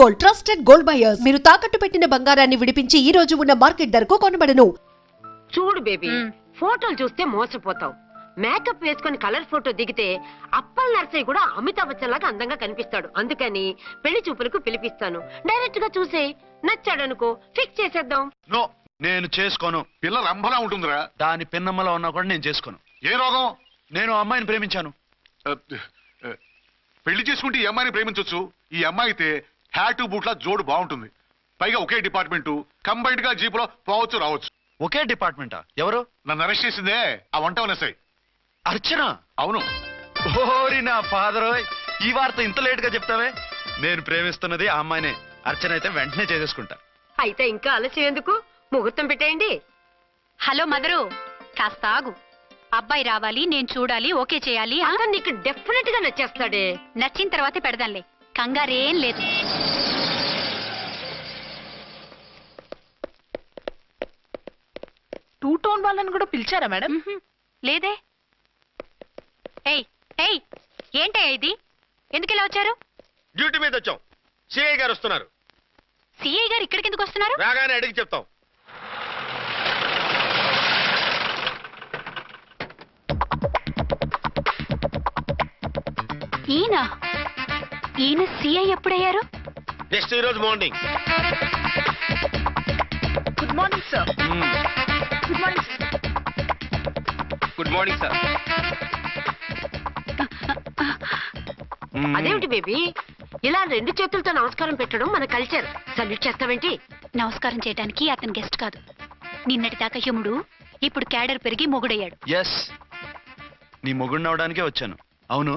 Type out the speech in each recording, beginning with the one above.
Gold, trusted gold buyers. మీరు తాకట్టు పెట్టిన బంగారాన్ని విడిపించి ఈ రోజు ఉన్న మార్కెట్ ధరకు కొనబడను. చూడు బేబీ, ఫోటోలు చూస్తే మోసపోతావు. మేకప్ వేసుకుని కలర్ ఫోటో దిగితే అప్పల్ నర్సయ్య కూడా అమితాబ్ బచ్చన్ లాగా అందంగా కనిపిస్తాడు. అందుకని పెళ్లి చూపులకు పిలిపిస్తాను. డైరెక్ట్ గా చూసే నచ్చాడనుకో ఫిక్స్ చేసేద్దాం. నో, నేను చేసుకోను. పిల్ల రంభలా ఉంటుందిరా. దాని పిన్నమ్మలో ఉన్నా కూడా నేను చేసుకోను. ఏ రోగం? నేను అమ్మాయిని ప్రేమించాను. పెళ్లి చేసుకుంటే ఈ అమ్మాయిని ప్రేమించొచ్చు. ఈ అమ్మాయి అయితే హ్యాటు బూట్ల జోడు బాగుంటుంది. పైగా ఒకే డిపార్ట్మెంట్, కంబైన్డ్ గా జీపులో పోవచ్చు రావచ్చు. ఒకే డిపార్ట్మెంటా? ఎవరు? నన్ను అరెస్ట్ చేసిందే ఆ వంటవనసాయి. అర్చన? అవును. ఓరి నా ఫాదర్, ఈ వార్త ఇంత లేట్ గా చెప్తావే. నేను ప్రేమిస్తున్నది ఆ అమ్మాయినే. అర్చన అయితే వెంటనే చేసేసుకుంటా. అయితే ఇంకా ఆలస్యం ఎందుకు, ముహూర్తం పెట్టేయండి. హలో మదరు, కాస్త ఆగు. అబ్బాయి రావాలి, నేను చూడాలి, ఓకే చేయాలి. అతను నీకు డెఫినెట్ గా నచ్చేస్తాడే. నచ్చిన తర్వాతే పెడదాంలే, కంగారేం లేదు. టూ టోన్ వాళ్ళని కూడా పిలిచారా మేడం? లేదే. ఏయ్ ఏయ్, ఏంటయ్యా ఇది? ఎందుకు ఇలా వచ్చారు? డ్యూటీ మీద వచ్చాం. సిఐ గారు వస్తున్నారు. సిఐ గారు ఇక్కడికి ఎందుకు వస్తున్నారు? రాగానే అడిగి చెప్తాం. ఈయన సిఐ ఎప్పుడయ్యారు? నెక్స్ట్ ఈ రోజు morning. Good morning sir. Good morning. Good morning sir. అదేమిటి బేబీ, ఇలా రెండు చేతులతో నమస్కారం పెట్టడం మన కల్చర్. సల్యూట్ చేస్తావేంటి? నమస్కారం చేయడానికి అతను గెస్ట్ కాదు. నిన్నటి దాకా యముడు, ఇప్పుడు క్యాడర్ పెరిగి మొగుడయ్యాడు. ఎస్, నీ మొగుడినవడానికే వచ్చాను. అవును,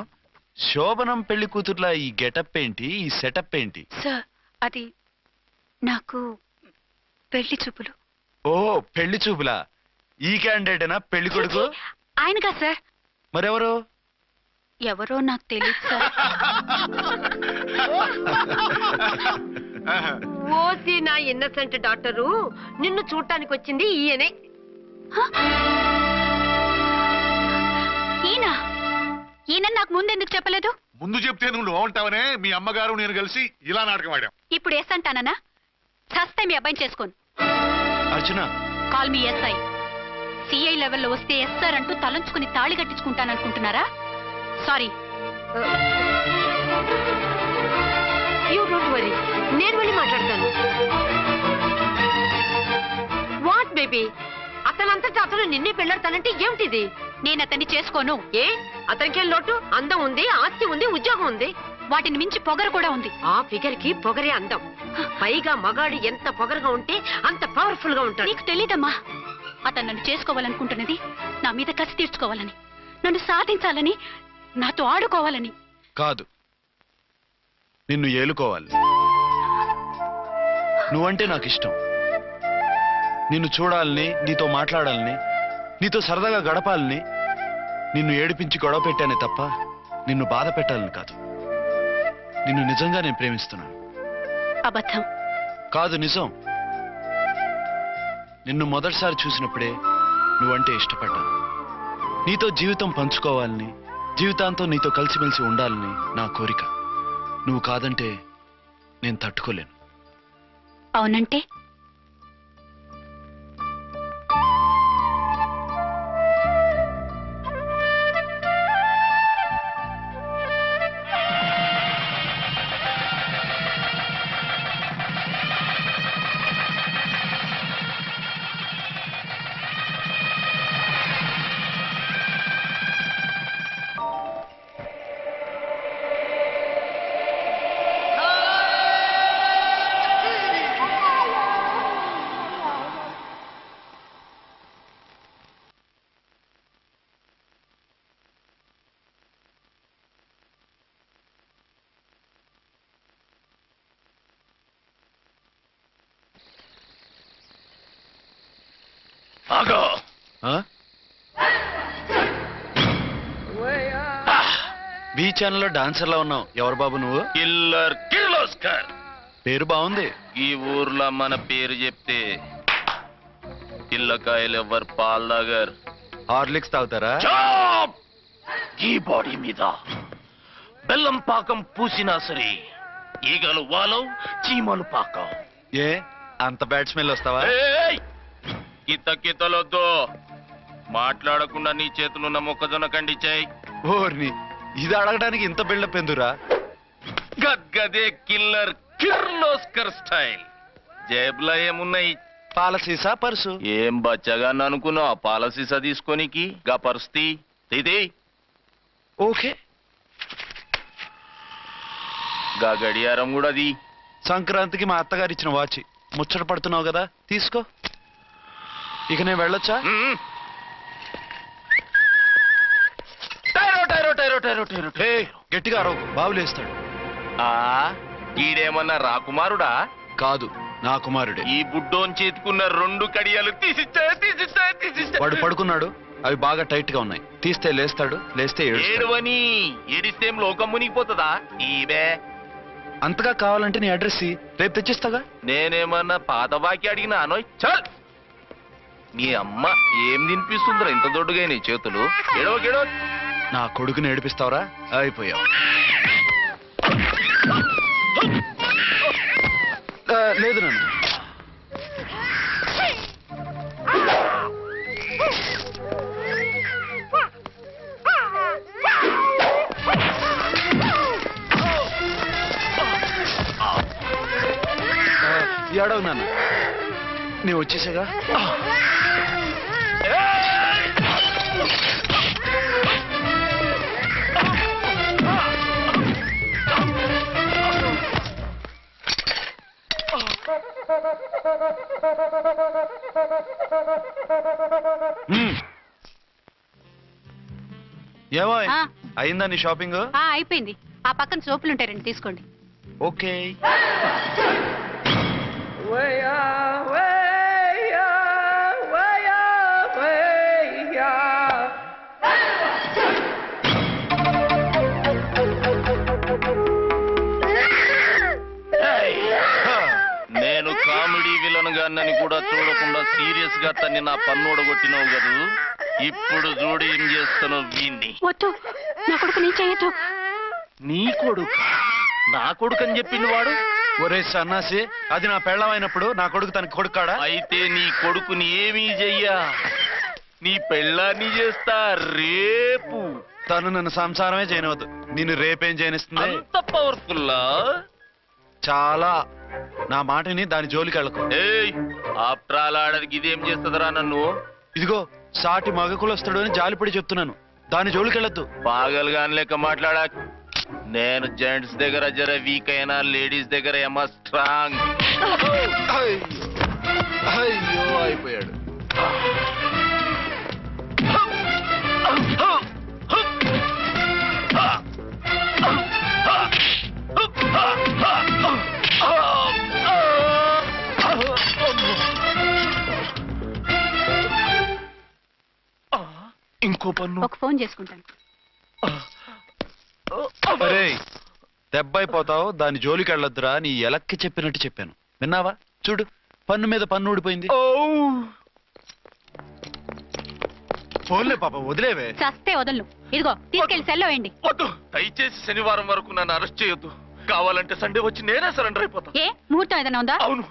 శోభనం పెళ్లి కూతుర్లా ఈ గెటప్ ఏంటి, ఈ సెటప్ ఏంటి? సార్, అది నాకు పెళ్లి చూపులు. ఓ, పెళ్లి చూపులా? ఈ క్యాండిడేటేనా పెళ్లి కొడుకు? ఆయనగా సార్. మరెవరు? ఎవరో నాకు తెలియదు సార్. ఓసి నా ఇన్నసెంట్ డాక్టరు, నిన్ను చూడటానికి వచ్చింది ఈయనే. ఈయన నాకు ముందు ఎందుకు చెప్పలేదు? ముందు చెప్తే నువ్వు బాగుంటావనే మీ అమ్మగారు నేను కలిసి ఇలా నాటకం ఆడాం. ఇప్పుడు ఎస్ అంటానా? చస్తే మీ అబ్బాయిని చేసుకోను. అర్చన, కాల్ మీ ఎస్ఐ. సిఐ లెవెల్లో వస్తే ఎస్ఆర్ అంటూ తలంచుకుని తాళి కట్టించుకుంటాననుకుంటున్నారా? సారీ. యూ డోంట్ వరీ, నేను వెళ్ళి మాట్లాడతాను. వాట్ బేబీ, అతనంతటా అతను నిన్నే పెళ్ళాడతానంటే ఏమిటిది? నేను అతన్ని చేసుకోను. ఏ, అతనికేం లోటు? అందం ఉంది, ఆస్తి ఉంది, ఉద్యోగం ఉంది. వాటిని మించి పొగరు కూడా ఉంది. ఆ ఫిగర్ కి పొగరే అందం. పైగా మగాడు ఎంత పొగరుగా ఉంటే అంత పవర్ఫుల్ గా ఉంటాడు. నీకు తెలీదమ్మా, అతను నన్ను చేసుకోవాలనుకుంటున్నది నా మీద కసి తీర్చుకోవాలని, నన్ను సాధించాలని, నాతో ఆడుకోవాలని కాదు, నిన్ను ఏలుకోవాలి. నువ్వంటే నాకు ఇష్టం. నిన్ను చూడాలని, నీతో మాట్లాడాలని, నీతో సరదాగా గడపాలని, నిన్ను ఏడిపించి గొడవ పెట్టానే తప్ప నిన్ను బాధ పెట్టాలని కాదు. నిన్ను నిజంగా నేను ప్రేమిస్తున్నాను. అబద్ధం. కాదు, నిజం. నిన్ను మొదటిసారి చూసినప్పుడే నువ్వంటే ఇష్టపడ్డాను. నీతో జీవితం పంచుకోవాలని, జీవితాంతం నీతో కలిసిమెలిసి ఉండాలని నా కోరిక. నువ్వు కాదంటే నేను తట్టుకోలేను. అవునంటే? బీ ఛానల్లో డాన్సర్లా ఉన్నావు. ఎవరు బాబు నువ్వు? కిల్లర్ కిర్లోస్కర్. పేరు బాగుంది. ఈ ఊర్లో మన పేరు చెప్తే పిల్లకాయలు ఎవరు పాలు తాగారు. హార్లిక్స్ తాగుతారా? ఈ బాడీ మీద బెల్లం పాకం పూసినా సరే ఈగలు వాలవు చీమలు పాకవు. ఏ అంత బ్యాడ్ స్మెల్ వస్తావా? ఏయ్! కితలొద్దు. మాట్లాడకుండా నీ చేతులున్న మొక్కజొన్న కండిచాయి. ఓర్ని, ఇది అడగడానికి ఇంత బిల్డప్ ఎందురా? గద్గదే కిల్లర్ కిర్లోస్కర్ స్టైల్. జేబులో ఏమున్నాయి? పాలసీసా పర్సు? ఏం బచ్చగా అనుకున్నావు? పాలసీసా తీసుకోనికి గా పరిస్థితి ఇది. ఓకే. గా గడియారం కూడా అది. సంక్రాంతికి మా అత్తగారు ఇచ్చిన వాచి. ముచ్చట పడుతున్నావు కదా, తీసుకో. ఇక నేను వెళ్ళొచ్చా? టైరో టైరో టైరో టైరో టైరో. హే, గట్టిగా అరవు, బావులేస్తాడు. ఈడేమన్నా రాకుమారుడా? కాదు, నా కుమారుడే. ఈ బుడ్డోన్ చేతుకున్న 2 కడియాలు తీసిచ్చా. వాడు పడుకున్నాడు, అవి బాగా టైట్ గా ఉన్నాయి. తీస్తే లేస్తాడు, లేస్తే ఏడుస్తాడు. ఏడువని ఏడిస్తే లోకం మునిగిపోతుందా? ఈబే అంతగా కావాలంటే నీ అడ్రస్ రేపు తెచ్చిస్తాగా. నేనేమన్నా పాత బాకి అడిగినా అనోయ్. చల్, నీ అమ్మ ఏం తినిపిస్తుందిరా ఇంత దొడ్డుగా నీ చేతులు? ఎడో నా కొడుకుని ఏడిపిస్తావరా? అయిపోయావు. లేదు నన్ను. ఏడవు నాన్న, నేను వచ్చేసాగా. ఏమో అయిందా నీ షాపింగ్? అయిపోయింది. ఆ పక్కన సోపులు ఉంటాయి, రండి తీసుకోండి. ఓకే. నేను కామెడీ విలన్ గాన్నని కూడా చూడకుండా సీరియస్ గా తన్ని నా పన్నోడు కొట్టినవు కదూ. ఇప్పుడు చూడు ఏం చేస్తాను వీణ్ణి. వద్దు, నా కొడుకు నీ చేయొద్దు. నీ కొడుకు? నా కొడుకు అని చెప్పింది వాడు. ఒరే సన్నాసి, అది నా పెళ్ళమైనప్పుడు నా కొడుకు తనకి కొడుకాడా? అయితే నీ కొడుకుని ఏమీ చెయ్యా, నీ పెళ్ళాన్ని చేస్తా రేపు. తను నన్ను సంసారమే చేయనవద్దు, నిన్ను రేపేం చేయనిస్తుంది? అంత పవర్ఫుల్లా? చాలా. నా మాటని దాని జోలికి వెళ్ళకు. ఏయ్, ఆఫ్టర్ ఆల్ ఆడదికి ఇదేం చేస్తుందిరా నన్ను? ఇదిగో, సాటి మగ కులొస్తాడు అని జాలిపడి చెప్తున్నాను, దాని జోలికి వెళ్ళొద్దు. పాగలుగాని లెక్క మాట్లాడా. నేను జెంట్స్ దగ్గర జర వీక్ అయినా లేడీస్ దగ్గర ఏమో స్ట్రాంగ్. అయ్యో, అయిపోయాడు. ఇంకో పన్ను. ఒక ఫోన్ చేసుకుంటాను. అరే, దెబ్బైపోతావు, దాని జోలికి వెళ్ళొద్దురా. నీ ఎలక్కి చెప్పినట్టు చెప్పాను, విన్నావా? చూడు, పన్ను మీద పన్ను ఊడిపోయింది. ఫోన్లే పాప, వదిలేవే. చస్తే వదలను. ఇదిగో తీసుకెళ్లి సెల్లో వేయండి. వద్దు, దయచేసి శనివారం వరకు నన్ను అరెస్ట్ చేయొద్దు. కావాలంటే సండే వచ్చి నేనే సరెండర్ అయిపోతా. ఏ ముహూర్తం ఏదైనా ఉందా? అవును,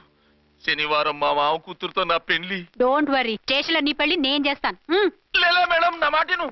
శనివారం మా మామ కూతురుతో నా పెళ్లి. డోంట్ వరీ, స్టేషన్ లో నీ పెళ్లి నేను చేస్తాను. లేలా మేడం, నా మాటను.